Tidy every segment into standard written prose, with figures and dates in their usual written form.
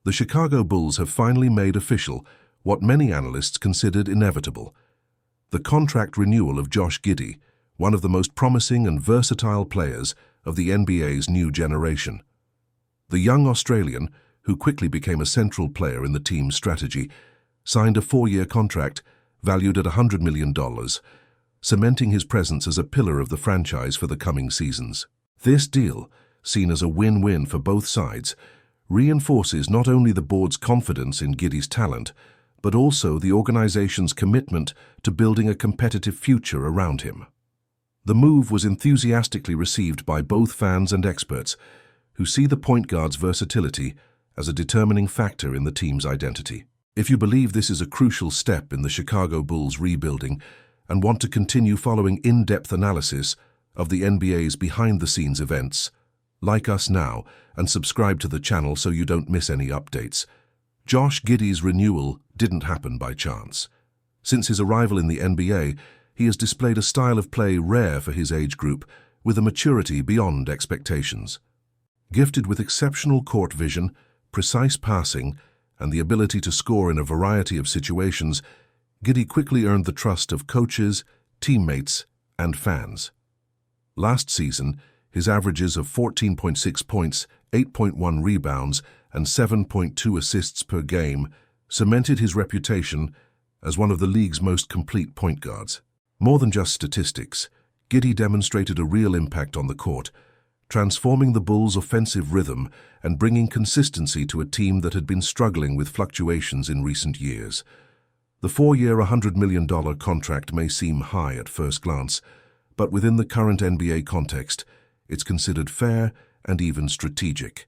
The Chicago Bulls have finally made official what many analysts considered inevitable: the contract renewal of Josh Giddey, one of the most promising and versatile players of the NBA's new generation. The young Australian, who quickly became a central player in the team's strategy, signed a 4-year contract valued at $100 million, cementing his presence as a pillar of the franchise for the coming seasons. This deal, seen as a win-win for both sides, reinforces not only the board's confidence in Giddey's talent, but also the organization's commitment to building a competitive future around him. The move was enthusiastically received by both fans and experts, who see the point guard's versatility as a determining factor in the team's identity. If you believe this is a crucial step in the Chicago Bulls' rebuilding and want to continue following in-depth analysis of the NBA's behind-the-scenes events, like us now and subscribe to the channel so you don't miss any updates. Josh Giddey's renewal didn't happen by chance. Since his arrival in the NBA, he has displayed a style of play rare for his age group, with a maturity beyond expectations. Gifted with exceptional court vision, precise passing, and the ability to score in a variety of situations, Giddey quickly earned the trust of coaches, teammates, and fans. Last season, his averages of 14.6 points, 8.1 rebounds, and 7.2 assists per game cemented his reputation as one of the league's most complete point guards. More than just statistics, Giddey demonstrated a real impact on the court, transforming the Bulls' offensive rhythm and bringing consistency to a team that had been struggling with fluctuations in recent years. The 4-year, $100 million contract may seem high at first glance, but within the current NBA context, it's considered fair and even strategic.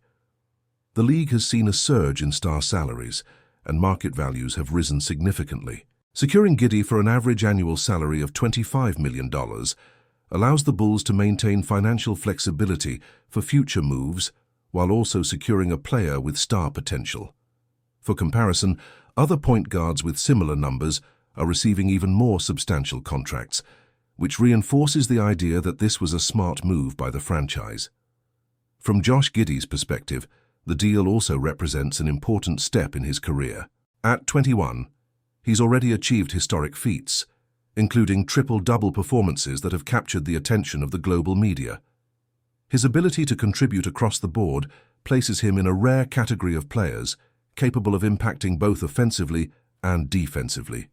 The league has seen a surge in star salaries, and market values have risen significantly. Securing Giddey for an average annual salary of $25 million allows the Bulls to maintain financial flexibility for future moves while also securing a player with star potential. For comparison, other point guards with similar numbers are receiving even more substantial contracts, which reinforces the idea that this was a smart move by the franchise. From Josh Giddey's perspective, the deal also represents an important step in his career. At 21, he's already achieved historic feats, including triple-double performances that have captured the attention of the global media. His ability to contribute across the board places him in a rare category of players capable of impacting both offensively and defensively.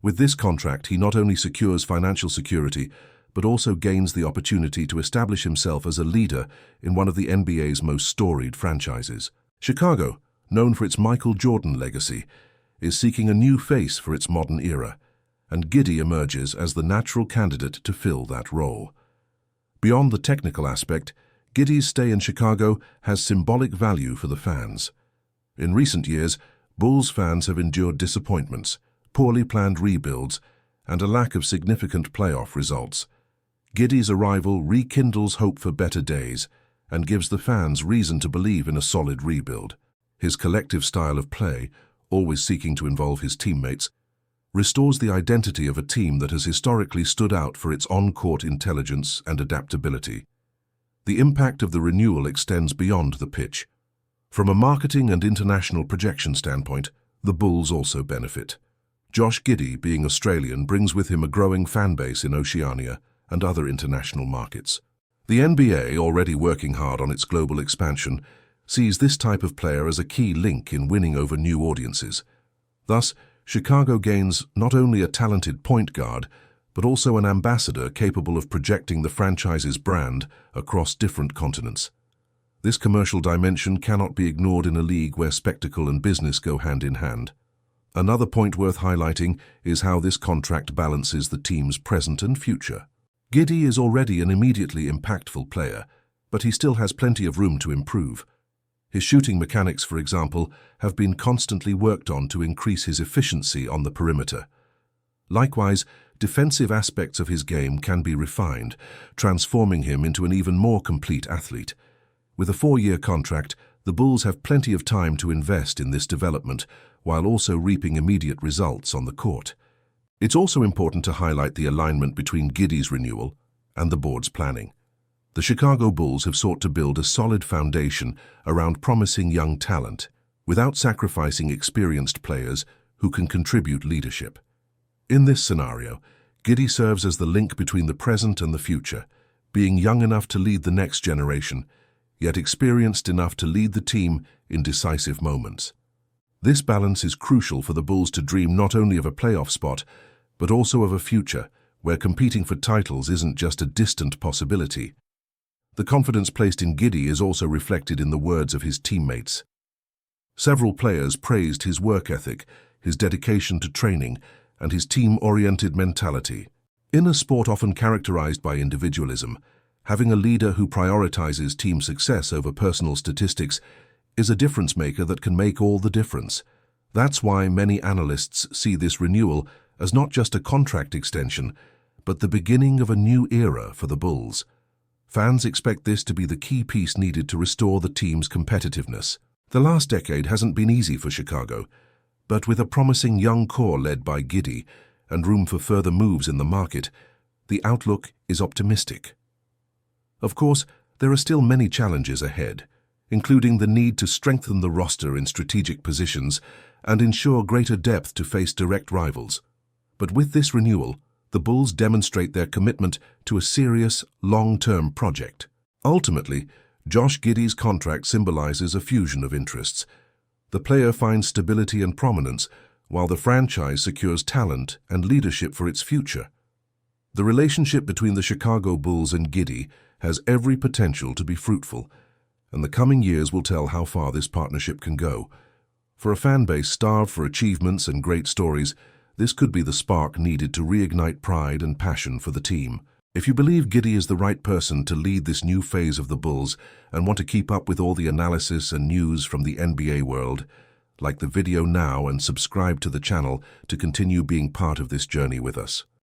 With this contract, he not only secures financial security, but also gains the opportunity to establish himself as a leader in one of the NBA's most storied franchises. Chicago, known for its Michael Jordan legacy, is seeking a new face for its modern era, and Giddey emerges as the natural candidate to fill that role. Beyond the technical aspect, Giddey's stay in Chicago has symbolic value for the fans. In recent years, Bulls fans have endured disappointments, poorly planned rebuilds, and a lack of significant playoff results. Giddey's arrival rekindles hope for better days and gives the fans reason to believe in a solid rebuild. His collective style of play, always seeking to involve his teammates, restores the identity of a team that has historically stood out for its on-court intelligence and adaptability. The impact of the renewal extends beyond the pitch. From a marketing and international projection standpoint, the Bulls also benefit. Josh Giddey, being Australian, brings with him a growing fan base in Oceania and other international markets. The NBA, already working hard on its global expansion, sees this type of player as a key link in winning over new audiences. Thus, Chicago gains not only a talented point guard, but also an ambassador capable of projecting the franchise's brand across different continents. This commercial dimension cannot be ignored in a league where spectacle and business go hand in hand. Another point worth highlighting is how this contract balances the team's present and future. Giddey is already an immediately impactful player, but he still has plenty of room to improve. His shooting mechanics, for example, have been constantly worked on to increase his efficiency on the perimeter. Likewise, defensive aspects of his game can be refined, transforming him into an even more complete athlete. With a 4-year contract, the Bulls have plenty of time to invest in this development, while also reaping immediate results on the court. It's also important to highlight the alignment between Giddey's renewal and the board's planning. The Chicago Bulls have sought to build a solid foundation around promising young talent, without sacrificing experienced players who can contribute leadership. In this scenario, Giddey serves as the link between the present and the future, being young enough to lead the next generation, yet experienced enough to lead the team in decisive moments. This balance is crucial for the Bulls to dream not only of a playoff spot, but also of a future where competing for titles isn't just a distant possibility. The confidence placed in Giddey is also reflected in the words of his teammates. Several players praised his work ethic, his dedication to training, and his team-oriented mentality. In a sport often characterized by individualism, having a leader who prioritizes team success over personal statistics is a difference maker that can make all the difference. That's why many analysts see this renewal as not just a contract extension, but the beginning of a new era for the Bulls. Fans expect this to be the key piece needed to restore the team's competitiveness. The last decade hasn't been easy for Chicago, but with a promising young core led by Giddey and room for further moves in the market, the outlook is optimistic. Of course, there are still many challenges ahead, including the need to strengthen the roster in strategic positions and ensure greater depth to face direct rivals. But with this renewal, the Bulls demonstrate their commitment to a serious, long-term project. Ultimately, Josh Giddey's contract symbolizes a fusion of interests. The player finds stability and prominence, while the franchise secures talent and leadership for its future. The relationship between the Chicago Bulls and Giddey has every potential to be fruitful, and the coming years will tell how far this partnership can go. For a fan base starved for achievements and great stories, this could be the spark needed to reignite pride and passion for the team. If you believe Giddey is the right person to lead this new phase of the Bulls and want to keep up with all the analysis and news from the NBA world, like the video now and subscribe to the channel to continue being part of this journey with us.